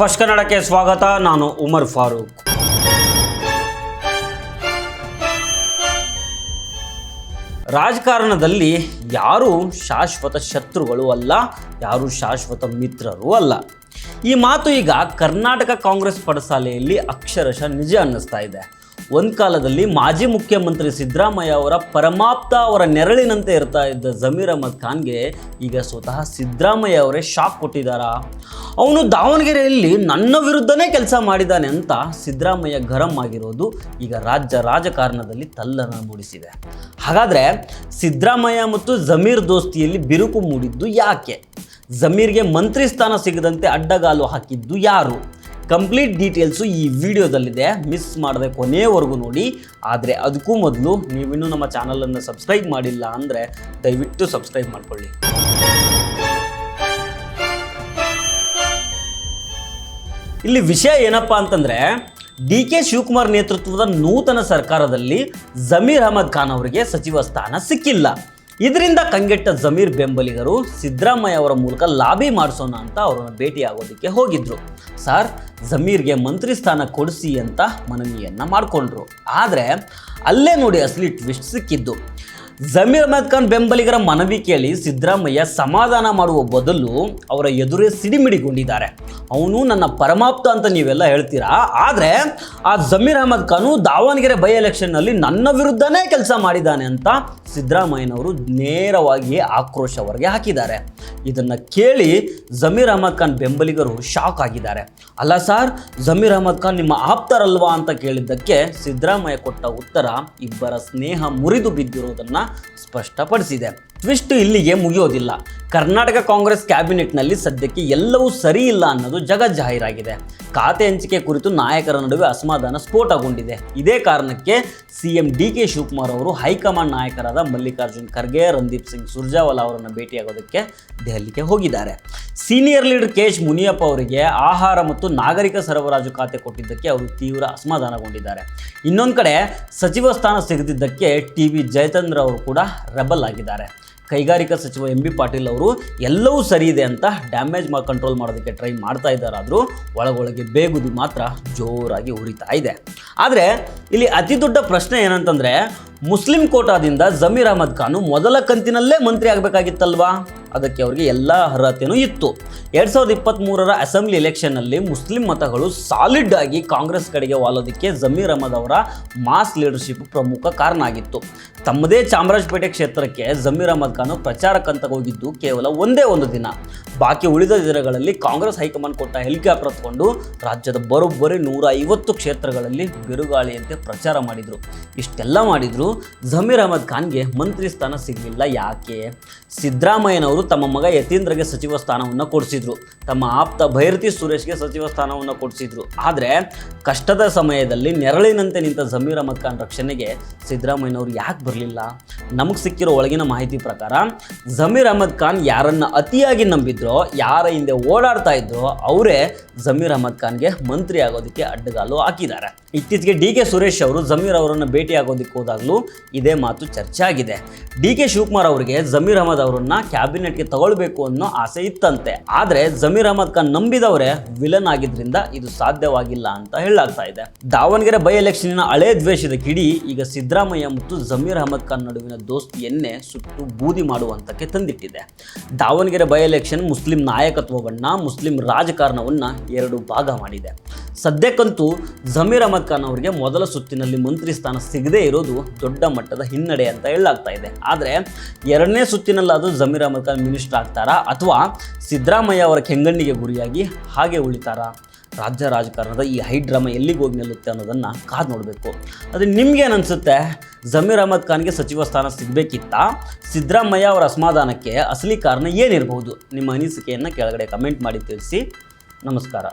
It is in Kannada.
ಫಸ್ಟ್ ಕನ್ನಡಕ್ಕೆ ಸ್ವಾಗತ. ನಾನು ಉಮರ್ ಫಾರೂಕ್. ರಾಜಕಾರಣದಲ್ಲಿ ಯಾರು ಶಾಶ್ವತ ಶತ್ರುಗಳು ಅಲ್ಲ, ಯಾರು ಶಾಶ್ವತ ಮಿತ್ರರು ಅಲ್ಲ. ಈ ಮಾತು ಈಗ ಕರ್ನಾಟಕ ಕಾಂಗ್ರೆಸ್ ಪಡಸಾಲೆಯಲ್ಲಿ ಅಕ್ಷರಶಃ ನಿಜ ಅನ್ನಿಸ್ತಾ ಇದೆ. ಒಂದು ಕಾಲದಲ್ಲಿ ಮಾಜಿ ಮುಖ್ಯಮಂತ್ರಿ ಸಿದ್ದರಾಮಯ್ಯ ಅವರ ಪರಮಾಪ್ತ, ಅವರ ನೆರಳಿನಂತೆ ಇರ್ತಾ ಇದ್ದ ಜಮೀರ್ ಅಹ್ಮದ್ ಖಾನ್ಗೆ ಈಗ ಸ್ವತಃ ಸಿದ್ದರಾಮಯ್ಯ ಅವರೇ ಶಾಕ್ ಕೊಟ್ಟಿದ್ದಾರಾ? ಅವನು ದಾವಣಗೆರೆಯಲ್ಲಿ ನನ್ನ ವಿರುದ್ಧನೇ ಕೆಲಸ ಮಾಡಿದ್ದಾನೆ ಅಂತ ಸಿದ್ದರಾಮಯ್ಯ ಗರಂ ಆಗಿರೋದು ಈಗ ರಾಜಕಾರಣದಲ್ಲಿ ತಲ್ಲನ್ನು ಮೂಡಿಸಿದೆ. ಹಾಗಾದರೆ ಸಿದ್ದರಾಮಯ್ಯ ಮತ್ತು ಜಮೀರ್ ದೋಸ್ತಿಯಲ್ಲಿ ಬಿರುಕು ಮೂಡಿದ್ದು ಯಾಕೆ? ಜಮೀರ್ಗೆ ಮಂತ್ರಿ ಸ್ಥಾನ ಸಿಗದಂತೆ ಅಡ್ಡಗಾಲು ಹಾಕಿದ್ದು ಯಾರು? ಕಂಪ್ಲೀಟ್ ಡೀಟೇಲ್ಸು ಈ ವಿಡಿಯೋದಲ್ಲಿದೆ, ಮಿಸ್ ಮಾಡದೆ ಕೊನೆಯವರೆಗೂ ನೋಡಿ. ಆದರೆ ಅದಕ್ಕೂ ಮೊದಲು ನೀವಿನ್ನೂ ನಮ್ಮ ಚಾನಲನ್ನು ಸಬ್ಸ್ಕ್ರೈಬ್ ಮಾಡಿಲ್ಲ ಅಂದರೆ ದಯವಿಟ್ಟು ಸಬ್ಸ್ಕ್ರೈಬ್ ಮಾಡಿಕೊಳ್ಳಿ. ಇಲ್ಲಿ ವಿಷಯ ಏನಪ್ಪ ಅಂತಂದರೆ, ಡಿ.ಕೆ. ಶಿವಕುಮಾರ್ ನೇತೃತ್ವದ ನೂತನ ಸರ್ಕಾರದಲ್ಲಿ ಜಮೀರ್ ಅಹ್ಮದ್ ಖಾನ್ ಅವರಿಗೆ ಸಚಿವ ಸ್ಥಾನ ಸಿಕ್ಕಿಲ್ಲ. ಇದರಿಂದ ಕಂಗೆಟ್ಟ ಜಮೀರ್ ಬೆಂಬಲಿಗರು ಸಿದ್ದರಾಮಯ್ಯ ಅವರ ಮೂಲಕ ಲಾಬಿ ಮಾಡಿಸೋಣ ಅಂತ ಅವರನ್ನು ಭೇಟಿಯಾಗೋದಕ್ಕೆ ಹೋಗಿದ್ರು. ಸರ್, ಜಮೀರ್ಗೆ ಮಂತ್ರಿ ಸ್ಥಾನ ಕೊಡಿಸಿ ಅಂತ ಮನವಿಯನ್ನು ಮಾಡಿಕೊಂಡ್ರು. ಆದರೆ ಅಲ್ಲೇ ನೋಡಿ ಅಸಲಿ ಟ್ವಿಸ್ಟ್ ಸಿಕ್ಕಿದ್ದು. ಜಮೀರ್ ಅಹ್ಮದ್ ಖಾನ್ ಬೆಂಬಲಿಗರ ಮನವಿ ಕೇಳಿ ಸಿದ್ದರಾಮಯ್ಯ ಸಮಾಧಾನ ಮಾಡುವ ಬದಲು ಅವರ ಎದುರೇ ಸಿಡಿಮಿಡಿಗೊಂಡಿದ್ದಾರೆ. ಅವನು ನನ್ನ ಪರಮಾಪ್ತ ಅಂತ ನೀವೆಲ್ಲ ಹೇಳ್ತೀರಾ, ಆದರೆ ಆ ಜಮೀರ್ ಅಹ್ಮದ್ ಖಾನು ದಾವಣಗೆರೆ ಬೈ ಎಲೆಕ್ಷನ್ನಲ್ಲಿ ನನ್ನ ವಿರುದ್ಧನೇ ಕೆಲಸ ಮಾಡಿದ್ದಾನೆ ಅಂತ ಸಿದ್ದರಾಮಯ್ಯನವರು ನೇರವಾಗಿ ಆಕ್ರೋಶ ಹೊರಗೆ ಹಾಕಿದ್ದಾರೆ. ಇದನ್ನು ಕೇಳಿ ಜಮೀರ್ ಅಹ್ಮದ್ ಖಾನ್ ಬೆಂಬಲಿಗರು ಶಾಕ್ ಆಗಿದ್ದಾರೆ. ಅಲ್ಲ ಸರ್, ಜಮೀರ್ ಅಹ್ಮದ್ ಖಾನ್ ನಿಮ್ಮ ಆಪ್ತರಲ್ವಾ ಅಂತ ಕೇಳಿದ್ದಕ್ಕೆ ಸಿದ್ದರಾಮಯ್ಯ ಕೊಟ್ಟ ಉತ್ತರ ಇಬ್ಬರ ಸ್ನೇಹ ಮುರಿದು ಬಿದ್ದಿರೋದನ್ನು ಸ್ಪಷ್ಟಪಡಿಸಿದೆ. ಟ್ವಿಸ್ಟ್ ಇಲ್ಲಿಗೆ ಮುಗಿಯೋದಿಲ್ಲ. ಕರ್ನಾಟಕ ಕಾಂಗ್ರೆಸ್ ಕ್ಯಾಬಿನೆಟ್ನಲ್ಲಿ ಸದ್ಯಕ್ಕೆ ಎಲ್ಲವೂ ಸರಿ ಇಲ್ಲ ಅನ್ನೋದು ಜಗಜ್ಜಾಹೀರಾಗಿದೆ. ಖಾತೆ ಹಂಚಿಕೆ ಕುರಿತು ನಾಯಕರ ನಡುವೆ ಅಸಮಾಧಾನ ಸ್ಫೋಟಗೊಂಡಿದೆ. ಇದೇ ಕಾರಣಕ್ಕೆ ಸಿಎಂ ಡಿ.ಕೆ. ಶಿವಕುಮಾರ್ ಅವರು ಹೈಕಮಾಂಡ್ ನಾಯಕರಾದ ಮಲ್ಲಿಕಾರ್ಜುನ್ ಖರ್ಗೆ, ರಣದೀಪ್ ಸಿಂಗ್ ಸುರ್ಜೇವಾಲಾ ಅವರನ್ನು ಭೇಟಿಯಾಗೋದಕ್ಕೆ ದೆಹಲಿಗೆ ಹೋಗಿದ್ದಾರೆ. Senior leader KH. ಮುನಿಯಪ್ಪ ಅವರಿಗೆ ಆಹಾರ ಮತ್ತು ನಾಗರಿಕ ಸರಬರಾಜು ಖಾತೆ ಕೊಟ್ಟಿದ್ದಕ್ಕೆ ಅವರು ತೀವ್ರ ಅಸಮಾಧಾನಗೊಂಡಿದ್ದಾರೆ. ಇನ್ನೊಂದು ಕಡೆ ಸಚಿವ ಸ್ಥಾನ ಸಿಗದಿದ್ದಕ್ಕೆ ಟಿ.ಬಿ. ಜಯಚಂದ್ರ ಅವರು ಕೂಡ ರೆಬಲ್ ಆಗಿದ್ದಾರೆ. ಕೈಗಾರಿಕಾ ಸಚಿವ ಎಂ.ಬಿ. ಪಾಟೀಲ್ ಅವರು ಎಲ್ಲವೂ ಸರಿ ಇದೆ ಅಂತ ಡ್ಯಾಮೇಜ್ ಕಂಟ್ರೋಲ್ ಮಾಡೋದಕ್ಕೆ ಟ್ರೈ ಮಾಡ್ತಾ ಇದ್ದಾರಾದರೂ ಒಳಗೊಳಗೆ ಬೇಗುದಿ ಮಾತ್ರ ಜೋರಾಗಿ ಉರಿತಾ ಇದೆ. ಆದರೆ ಇಲ್ಲಿ ಅತಿ ದೊಡ್ಡ ಪ್ರಶ್ನೆ ಏನಂತಂದರೆ, ಮುಸ್ಲಿಂ ಕೋಟಾದಿಂದ ಜಮೀರ್ ಅಹ್ಮದ್ ಖಾನು ಮೊದಲ ಕಂತಿನಲ್ಲೇ ಮಂತ್ರಿ ಆಗಬೇಕಾಗಿತ್ತಲ್ವಾ? ಅದಕ್ಕೆ ಅವರಿಗೆ ಎಲ್ಲ ಅರ್ಹತೆಯೂ ಇತ್ತು. 2023ರ ಅಸೆಂಬ್ಲಿ ಎಲೆಕ್ಷನ್ನಲ್ಲಿ ಮುಸ್ಲಿಂ ಮತಗಳು ಸಾಲಿಡ್ ಆಗಿ ಕಾಂಗ್ರೆಸ್ ಕಡೆಗೆ ವಾಲೋದಕ್ಕೆ ಜಮೀರ್ ಅಹ್ಮದ್ ಅವರ ಮಾಸ್ ಲೀಡರ್ಶಿಪ್ ಪ್ರಮುಖ ಕಾರಣ ಆಗಿತ್ತು. ತಮ್ಮದೇ ಚಾಮರಾಜಪೇಟೆ ಕ್ಷೇತ್ರಕ್ಕೆ ಜಮೀರ್ ಅಹ್ಮದ್ ಖಾನು ಪ್ರಚಾರಕ್ಕಂತ ಹೋಗಿದ್ದು ಕೇವಲ ಒಂದೇ ಒಂದು ದಿನ. ಬಾಕಿ ಉಳಿದ ದಿನಗಳಲ್ಲಿ ಕಾಂಗ್ರೆಸ್ ಹೈಕಮಾಂಡ್ ಕೊಟ್ಟ ಹೆಲಿಕಾಪ್ಟರ್ ಹತ್ಕೊಂಡು ರಾಜ್ಯದ ಬರೋಬ್ಬರಿ 150 ಕ್ಷೇತ್ರಗಳಲ್ಲಿ ಬಿರುಗಾಳಿಯಂತೆ ಪ್ರಚಾರ ಮಾಡಿದರು. ಇಷ್ಟೆಲ್ಲ ಮಾಡಿದ್ರು ಜಮೀರ್ ಅಹ್ಮದ್ ಖಾನ್ಗೆ ಮಂತ್ರಿ ಸ್ಥಾನ ಸಿಗಲಿಲ್ಲ. ಯಾಕೆ? ಸಿದ್ದರಾಮಯ್ಯನವರು ತಮ್ಮ ಮಗ ಯತೀಂದ್ರಗೆ ಸಚಿವ ಸ್ಥಾನವನ್ನು ಕೊಡಿಸಿದ್ರು, ತಮ್ಮ ಆಪ್ತ ಭೈರತಿ ಸುರೇಶ್ಗೆ ಸಚಿವ ಸ್ಥಾನವನ್ನು ಕೊಡಿಸಿದ್ರು. ಆದರೆ ಕಷ್ಟದ ಸಮಯದಲ್ಲಿ ನೆರಳಿನಂತೆ ನಿಂತ ಜಮೀರ್ ಅಹ್ಮದ್ ಖಾನ್ ರಕ್ಷಣೆಗೆ ಸಿದ್ದರಾಮಯ್ಯನವರು ಯಾಕೆ ಬರಲಿಲ್ಲ? ನಮಗೆ ಸಿಕ್ಕಿರೋ ಒಳಗಿನ ಮಾಹಿತಿ ಪ್ರಕಾರ ಜಮೀರ್ ಅಹ್ಮದ್ ಖಾನ್ ಯಾರನ್ನು ಅತಿಯಾಗಿ ನಂಬಿದ್ರೋ, ಯಾರ ಹಿಂದೆ ಓಡಾಡ್ತಾ ಇದ್ರೋ ಅವರೇ ಜಮೀರ್ ಅಹ್ಮದ್ ಖಾನ್ಗೆ ಮಂತ್ರಿ ಆಗೋದಕ್ಕೆ ಅಡ್ಡಗಾಲು ಹಾಕಿದ್ದಾರೆ. ಇತ್ತೀಚೆಗೆ ಡಿ.ಕೆ. ಸುರೇಶ್ ಅವರು ಜಮೀರ್ ಅವರನ್ನು ಭೇಟಿಯಾಗೋದಕ್ಕೆ ಹೋದಾಗಲೂ ಇದೇ ಮಾತು ಚರ್ಚೆ ಆಗಿದೆ. ಡಿ.ಕೆ. ಶಿವಕುಮಾರ್ ಅವರಿಗೆ ಜಮೀರ್ ಅಹ್ಮದ್ ಅವರನ್ನ ಕ್ಯಾಬಿನೆಟ್ಗೆ ತಗೊಳ್ಬೇಕು ಅನ್ನೋ ಆಸೆ ಇತ್ತಂತೆ. ಆದರೆ ಜಮೀರ್ ಅಹ್ಮದ್ ಖಾನ್ ನಂಬಿದವರೇ ವಿಲನ್ ಆಗಿದ್ರಿಂದ ಇದು ಸಾಧ್ಯವಾಗಿಲ್ಲ ಅಂತ ಹೇಳಲಾಗ್ತಾ ಇದೆ. ದಾವಣಗೆರೆ ಬೈ ಎಲೆಕ್ಷನ್ನ ಹಳೆ ದ್ವೇಷದ ಕಿಡಿ ಈಗ ಸಿದ್ದರಾಮಯ್ಯ ಮತ್ತು ಜಮೀರ್ ಅಹ್ಮದ್ ಖಾನ್ ನಡುವಿನ ದೋಸ್ತಿಯನ್ನೇ ಸುಟ್ಟು ಬೂದಿ ಮಾಡುವಂತಕ್ಕೆ ತಂದಿಟ್ಟಿದೆ. ದಾವಣಗೆರೆ ಬೈ ಎಲೆಕ್ಷನ್ ಮುಸ್ಲಿಂ ನಾಯಕತ್ವವನ್ನ, ಮುಸ್ಲಿಂ ರಾಜಕಾರಣವನ್ನ ಎರಡು ಭಾಗ ಮಾಡಿದೆ. ಸದ್ಯಕ್ಕಂತೂ ಜಮೀರ್ ಅಹ್ಮದ್ ಖಾನ್ ಅವರಿಗೆ ಮೊದಲ ಸುತ್ತಿನಲ್ಲಿ ಮಂತ್ರಿ ಸ್ಥಾನ ಸಿಗದೇ ಇರೋದು ದೊಡ್ಡ ಮಟ್ಟದ ಹಿನ್ನಡೆ ಅಂತ ಹೇಳಲಾಗ್ತಾ ಇದೆ. ಆದರೆ ಎರಡನೇ ಸುತ್ತಿನಲ್ಲಾದರೂ ಜಮೀರ್ ಅಹ್ಮದ್ ಖಾನ್ ಮಿನಿಸ್ಟರ್ ಆಗ್ತಾರಾ ಅಥವಾ ಸಿದ್ದರಾಮಯ್ಯ ಅವರ ಕೆಂಗಣ್ಣಿಗೆ ಗುರಿಯಾಗಿ ಹಾಗೆ ಉಳಿತಾರಾ? ರಾಜ್ಯ ರಾಜಕಾರಣದ ಈ ಹೈಡ್ರಾಮಾ ಎಲ್ಲಿಗೆ ಹೋಗಿ ನಿಲ್ಲುತ್ತೆ ಅನ್ನೋದನ್ನು ಕಾದು ನೋಡಬೇಕು. ಆದರೆ ನಿಮ್ಗೇನು ಅನಿಸುತ್ತೆ? ಜಮೀರ್ ಅಹ್ಮದ್ ಖಾನ್ಗೆ ಸಚಿವ ಸ್ಥಾನ ಸಿಗಬೇಕಿತ್ತಾ? ಸಿದ್ದರಾಮಯ್ಯ ಅವರ ಅಸಮಾಧಾನಕ್ಕೆ ಅಸಲಿ ಕಾರಣ ಏನಿರಬಹುದು? ನಿಮ್ಮ ಅನಿಸಿಕೆಯನ್ನು ಕೆಳಗಡೆ ಕಮೆಂಟ್ ಮಾಡಿ ತಿಳಿಸಿ. ನಮಸ್ಕಾರ.